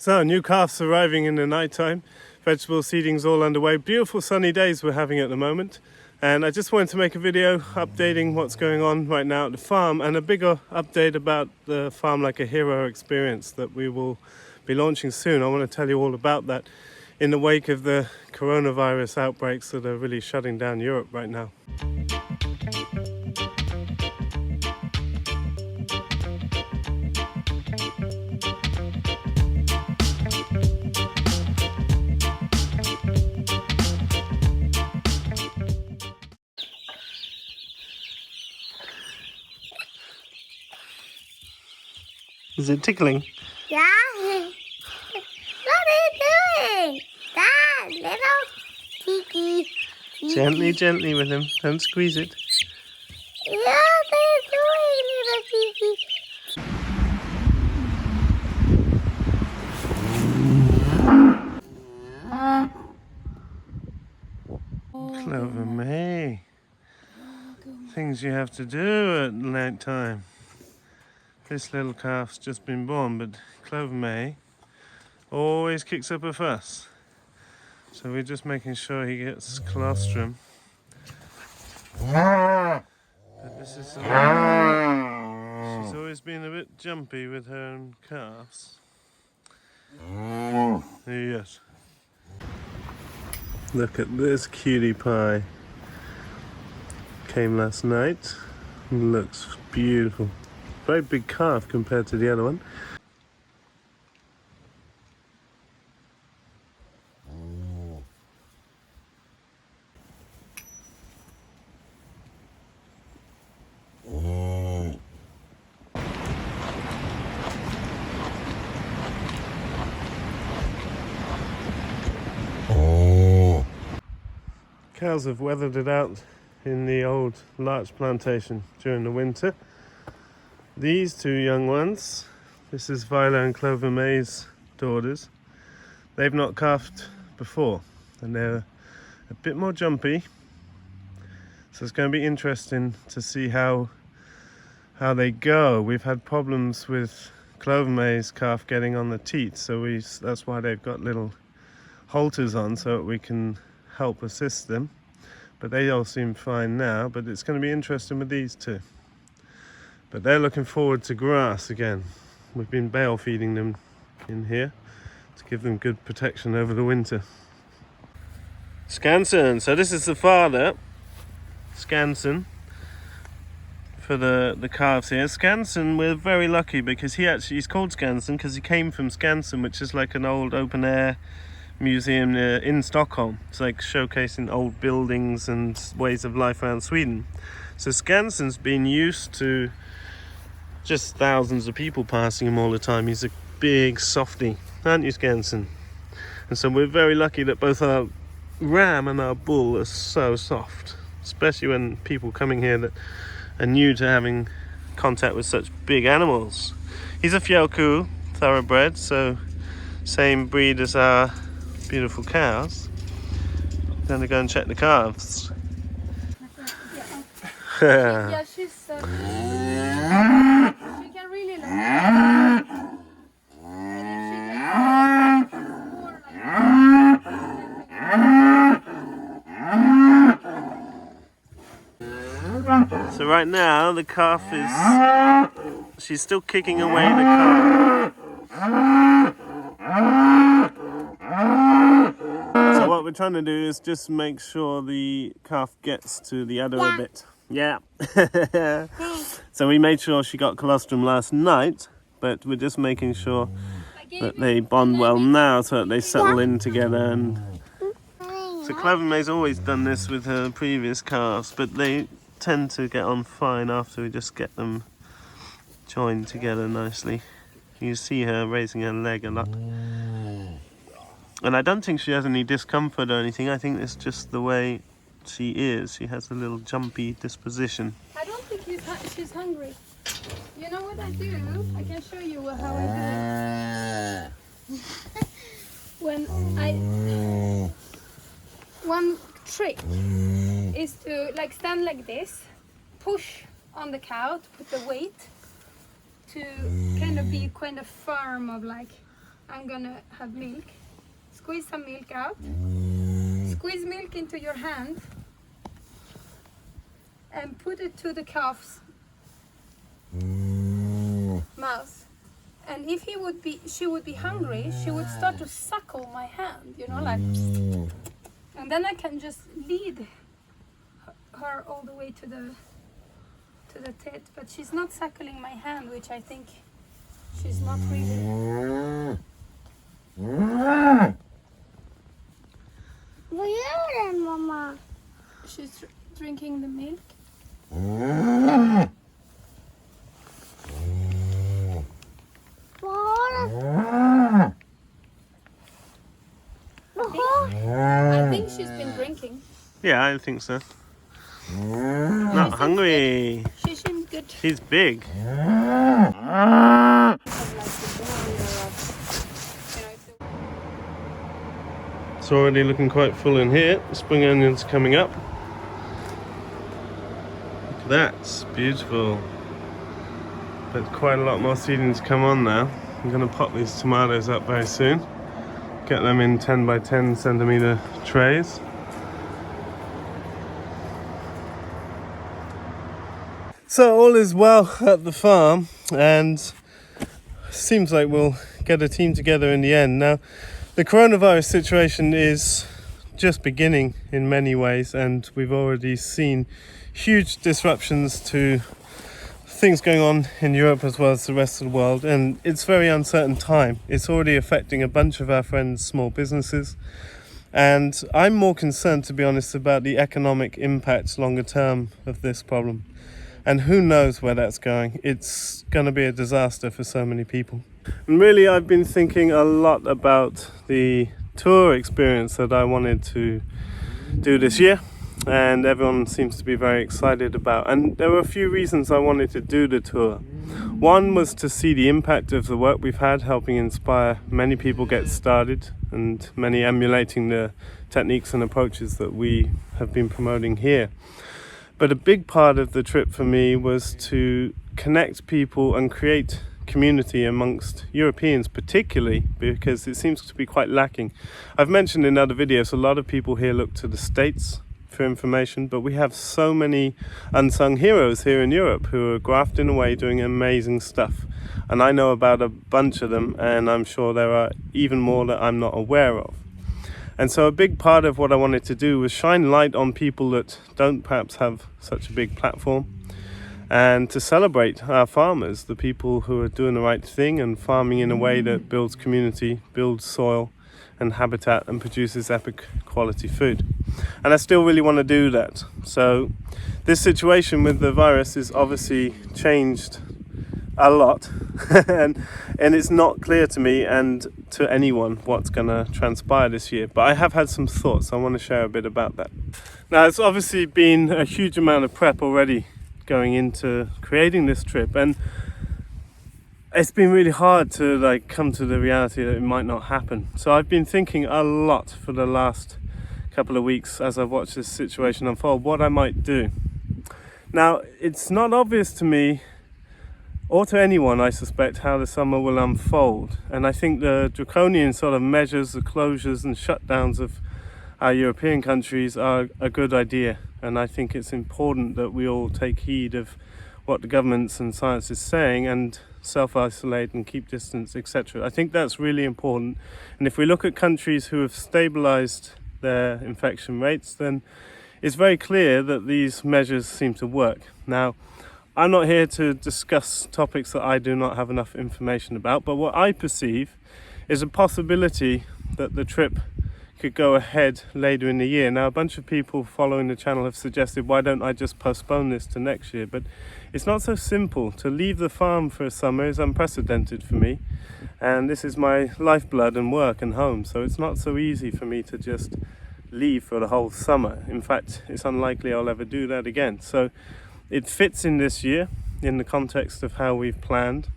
So, new calves arriving in the night time. Vegetable seedings all underway. Beautiful sunny days we're having at the moment. And I just wanted to make a video updating what's going on right now at the farm and a bigger update about the Farm Like a Hero experience that we will be launching soon. I want to tell you all about that in the wake of the coronavirus outbreaks that are really shutting down Europe right now. Is it tickling? Yeah. What are you doing? That little Tiki. Gently, gently with him. Don't squeeze it. Yeah, they're doing little Tiki. Clover May. Things you have to do at night time. This little calf's just been born, but Clover May always kicks up a fuss. So we're just making sure he gets colostrum. But this is she's always been a bit jumpy with her own calves. Yes. Look at this cutie pie. Came last night. Looks beautiful. Very big calf compared to the other one. Cows have weathered it out in the old larch plantation during the winter. These two young ones, this is Viola and Clover May's daughters, they've not calved before and they're a bit more jumpy, so it's going to be interesting to see how they go. We've had problems with Clover May's calf getting on the teat, so that's why they've got little halters on so that we can help assist them, but they all seem fine now. But it's going to be interesting with these two. But they're looking forward to grass again. We've been bale feeding them in here to give them good protection over the winter. Scanson, so this is the father, Scanson, for the calves here. Scanson, we're very lucky because he's called Scanson because he came from Skansen, which is like an old open air museum in Stockholm. It's like showcasing old buildings and ways of life around Sweden. So Skanson's been used to just thousands of people passing him all the time. He's a big softie, aren't you, Skanson? And so we're very lucky that both our ram and our bull are so soft, especially when people coming here that are new to having contact with such big animals. He's a Fjällko thoroughbred, so same breed as our beautiful cows. Going to go and check the calves. Yeah, she's she can really So right now the calf she's still kicking away the calf. So what we're trying to do is just make sure the calf gets to the udder a bit. Yeah. So we made sure she got colostrum last night, but we're just making sure that they bond well now so that they settle in together. And so Clover May's always done this with her previous calves, but they tend to get on fine after we just get them joined together nicely. You see her raising her leg a lot. And I don't think she has any discomfort or anything. I think it's just the way she is. She has a little jumpy disposition. I don't think she's hungry. You know what I do? I can show you how I do it. One trick is to stand like this, push on the cow to put the weight to kind of be firm of I'm gonna have milk. Squeeze some milk out. Squeeze milk into your hand and put it to the calf's mouth. And if she would be hungry, she would start to suckle my hand, you know, like, and then I can just lead her all the way to the tit, but she's not suckling my hand, which I think she's not really. Vad gör den, mamma? She's drinking the milk. Vad har den? I think she's been drinking. Yeah, I think so. Not hungry. She seems good. She's big. It's already looking quite full in here. Spring onions coming up. Look at that, it's beautiful. But quite a lot more seedlings come on now. I'm going to pop these tomatoes up very soon. Get them in 10 by 10 centimeter trays. So all is well at the farm, and seems like we'll get a team together in the end. Now, the coronavirus situation is just beginning in many ways, and we've already seen huge disruptions to things going on in Europe as well as the rest of the world, and it's very uncertain time. It's already affecting a bunch of our friends' small businesses, and I'm more concerned, to be honest, about the economic impact longer term of this problem. And who knows where that's going. It's going to be a disaster for so many people. And really, I've been thinking a lot about the tour experience that I wanted to do this year, and everyone seems to be very excited about. And there were a few reasons I wanted to do the tour. One was to see the impact of the work we've had, helping inspire many people get started, and many emulating the techniques and approaches that we have been promoting here. But a big part of the trip for me was to connect people and create community amongst Europeans, particularly because it seems to be quite lacking. I've mentioned in other videos, a lot of people here look to the States for information, but we have so many unsung heroes here in Europe who are grafting away doing amazing stuff. And I know about a bunch of them, and I'm sure there are even more that I'm not aware of. And so a big part of what I wanted to do was shine light on people that don't perhaps have such a big platform, and to celebrate our farmers, the people who are doing the right thing and farming in a way that builds community, builds soil and habitat, and produces epic quality food. And I still really want to do that. So this situation with the virus is obviously changed a lot and it's not clear to me and to anyone what's going to transpire this year, but I have had some thoughts. I want to share a bit about that. Now, it's obviously been a huge amount of prep already going into creating this trip, and it's been really hard to come to the reality that it might not happen. So I've been thinking a lot for the last couple of weeks as I've watched this situation unfold, what I might do. Now, it's not obvious to me or to anyone, I suspect, how the summer will unfold. And I think the draconian sort of measures, the closures and shutdowns of our European countries are a good idea. And I think it's important that we all take heed of what the governments and science is saying and self-isolate and keep distance, etc. I think that's really important. And if we look at countries who have stabilized their infection rates, then it's very clear that these measures seem to work. Now, I'm not here to discuss topics that I do not have enough information about, but what I perceive is a possibility that the trip could go ahead later in the year. Now, a bunch of people following the channel have suggested, why don't I just postpone this to next year? But it's not so simple. To leave the farm for a summer is unprecedented for me, and this is my lifeblood and work and home, so it's not so easy for me to just leave for the whole summer. In fact, it's unlikely I'll ever do that again. So it fits in this year in the context of how we've planned,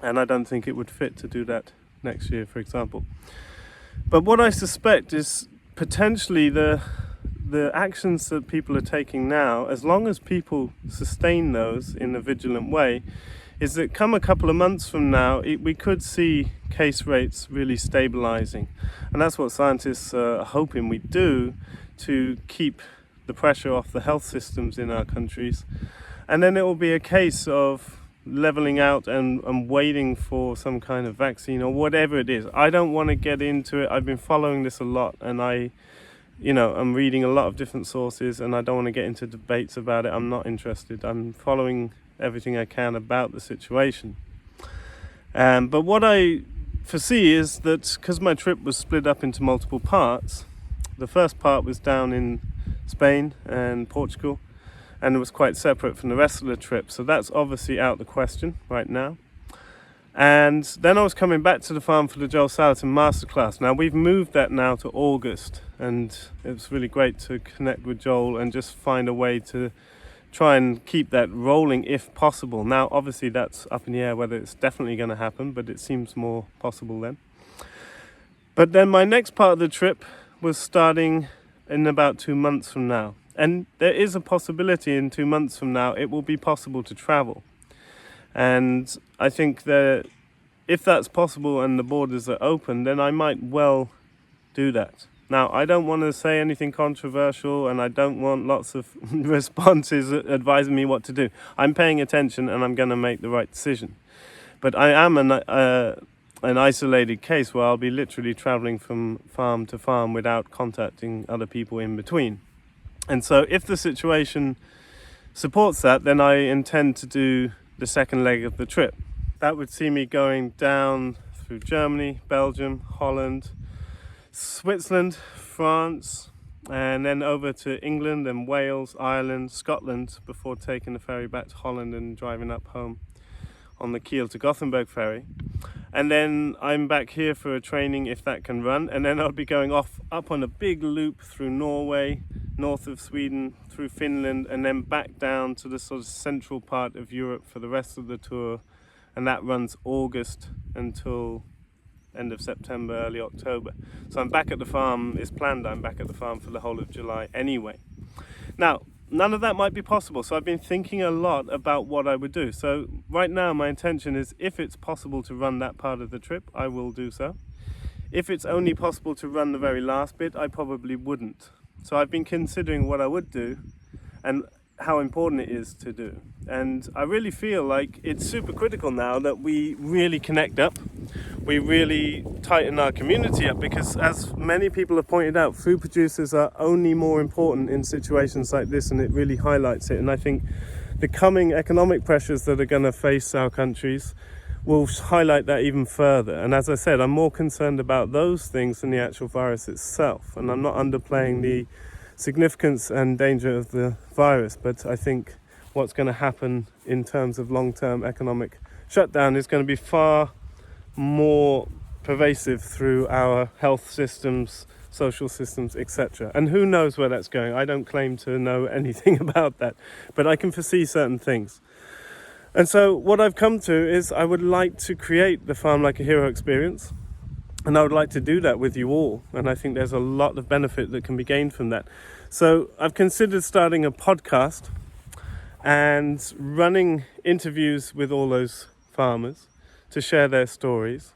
and I don't think it would fit to do that next year, for example. But what I suspect is potentially the actions that people are taking now, as long as people sustain those in a vigilant way, is that come a couple of months from now, we could see case rates really stabilizing. And that's what scientists are hoping we do to keep the pressure off the health systems in our countries. And then it will be a case of leveling out and waiting for some kind of vaccine or whatever it is. I don't want to get into it. I've been following this a lot, and I'm reading a lot of different sources, and I don't want to get into debates about it. I'm not interested. I'm following everything I can about the situation. But what I foresee is that because my trip was split up into multiple parts, the first part was down in Spain and Portugal, and it was quite separate from the rest of the trip. So that's obviously out of the question right now. And then I was coming back to the farm for the Joel Salatin Masterclass. Now we've moved that now to August, and it's really great to connect with Joel and just find a way to try and keep that rolling if possible. Now obviously that's up in the air whether it's definitely going to happen, but it seems more possible then. But then my next part of the trip was starting in about 2 months from now. And there is a possibility in 2 months from now it will be possible to travel. And I think that if that's possible and the borders are open, then I might well do that. Now, I don't want to say anything controversial, and I don't want lots of responses advising me what to do. I'm paying attention and I'm going to make the right decision. But I am an isolated case where I'll be literally traveling from farm to farm without contacting other people in between. And so if the situation supports that, then I intend to do the second leg of the trip. That would see me going down through Germany, Belgium, Holland, Switzerland, France, and then over to England and Wales, Ireland, Scotland, before taking the ferry back to Holland and driving up home on the Kiel to Gothenburg ferry. And then I'm back here for a training if that can run, and then I'll be going off up on a big loop through Norway, north of Sweden, through Finland, and then back down to the sort of central part of Europe for the rest of the tour, and that runs August until end of September, early October. So I'm back at the farm. It's planned I'm back at the farm for the whole of July anyway. Now, none of that might be possible, so I've been thinking a lot about what I would do. So right now my intention is, if it's possible to run that part of the trip, I will do so. If it's only possible to run the very last bit, I probably wouldn't. So I've been considering what I would do and how important it is to do. And I really feel like it's super critical now that we really connect up. We really tighten our community up, because as many people have pointed out, food producers are only more important in situations like this, and it really highlights it. And I think the coming economic pressures that are going to face our countries will highlight that even further. And as I said, I'm more concerned about those things than the actual virus itself. And I'm not underplaying the significance and danger of the virus, but I think what's going to happen in terms of long-term economic shutdown is going to be far more pervasive through our health systems, social systems, etc. And who knows where that's going? I don't claim to know anything about that, but I can foresee certain things. And so what I've come to is I would like to create the Farm Like a Hero experience, and I would like to do that with you all, and I think there's a lot of benefit that can be gained from that. So I've considered starting a podcast and running interviews with all those farmers to share their stories,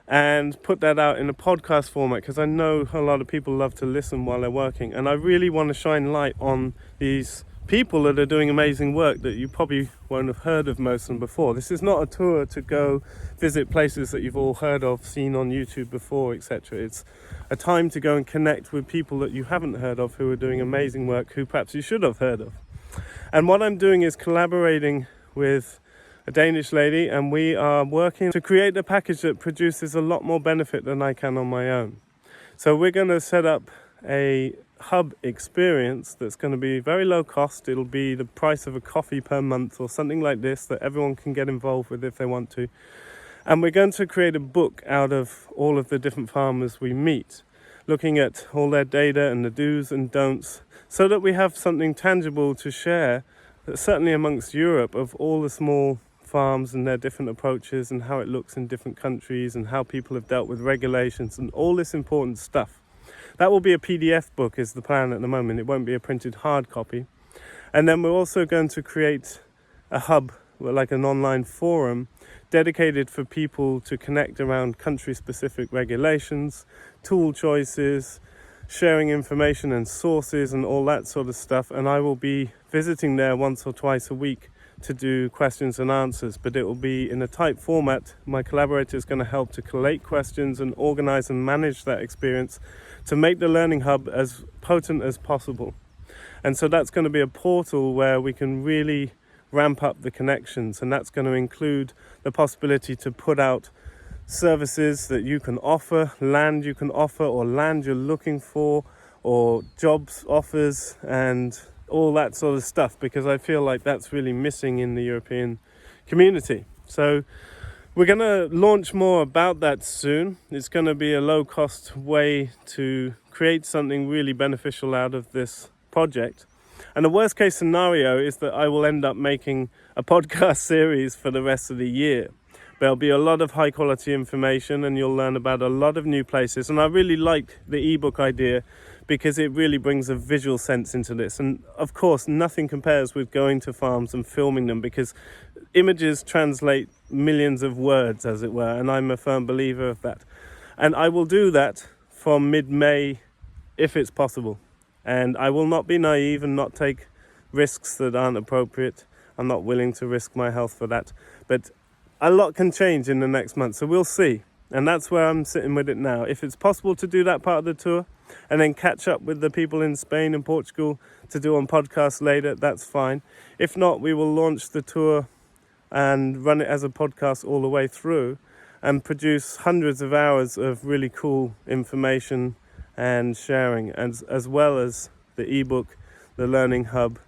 and put that out in a podcast format, because I know a lot of people love to listen while they're working, and I really want to shine light on these people that are doing amazing work that you probably won't have heard of most of them before. This is not a tour to go visit places that you've all heard of, seen on YouTube before, etc. It's a time to go and connect with people that you haven't heard of, who are doing amazing work, who perhaps you should have heard of. And what I'm doing is collaborating with a Danish lady, and we are working to create a package that produces a lot more benefit than I can on my own. So we're going to set up a hub experience that's going to be very low cost. It'll be the price of a coffee per month or something like this, that everyone can get involved with if they want to. And we're going to create a book out of all of the different farmers we meet, looking at all their data and the do's and don'ts, so that we have something tangible to share, certainly amongst Europe, of all the small farms and their different approaches and how it looks in different countries and how people have dealt with regulations and all this important stuff. That will be a PDF book is the plan at the moment. It won't be a printed hard copy. And then we're also going to create a hub like an online forum dedicated for people to connect around country-specific regulations, tool choices, sharing information and sources and all that sort of stuff. And I will be visiting there once or twice a week to do questions and answers, but it will be in a tight format. My collaborator is going to help to collate questions and organize and manage that experience to make the Learning Hub as potent as possible. And so that's going to be a portal where we can really ramp up the connections, and that's going to include the possibility to put out services that you can offer, land you can offer, or land you're looking for, or jobs offers, and all that sort of stuff, because I feel like that's really missing in the European community. So we're going to launch more about that soon. It's going to be a low-cost way to create something really beneficial out of this project. And the worst case scenario is that I will end up making a podcast series for the rest of the year. There'll be a lot of high quality information and you'll learn about a lot of new places. And I really like the ebook idea because it really brings a visual sense into this. And of course, nothing compares with going to farms and filming them, because images translate millions of words, as it were. And I'm a firm believer of that. And I will do that from mid-May if it's possible. And I will not be naive and not take risks that aren't appropriate. I'm not willing to risk my health for that. But a lot can change in the next month, so we'll see. And that's where I'm sitting with it now. If it's possible to do that part of the tour and then catch up with the people in Spain and Portugal to do on podcasts later, that's fine. If not, we will launch the tour and run it as a podcast all the way through and produce hundreds of hours of really cool information and sharing, as well as the ebook, the Learning Hub,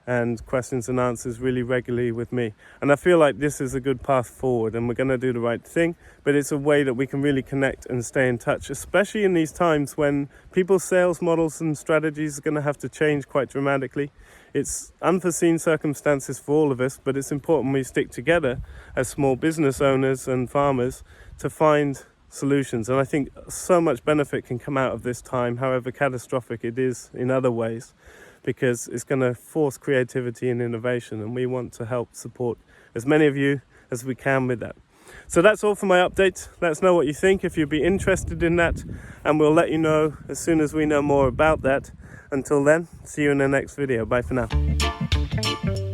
and questions and answers really regularly with me. And I feel like this is a good path forward, and we're going to do the right thing, but it's a way that we can really connect and stay in touch, especially in these times when people's sales models and strategies are going to have to change quite dramatically. It's unforeseen circumstances for all of us, but it's important we stick together as small business owners and farmers to find solutions. And I think so much benefit can come out of this time, however catastrophic it is in other ways, because it's going to force creativity and innovation, and we want to help support as many of you as we can with that. So that's all for my update. Let us know what you think if you'd be interested in that, and we'll let you know as soon as we know more about that. Until then, see you in the next video. Bye for now.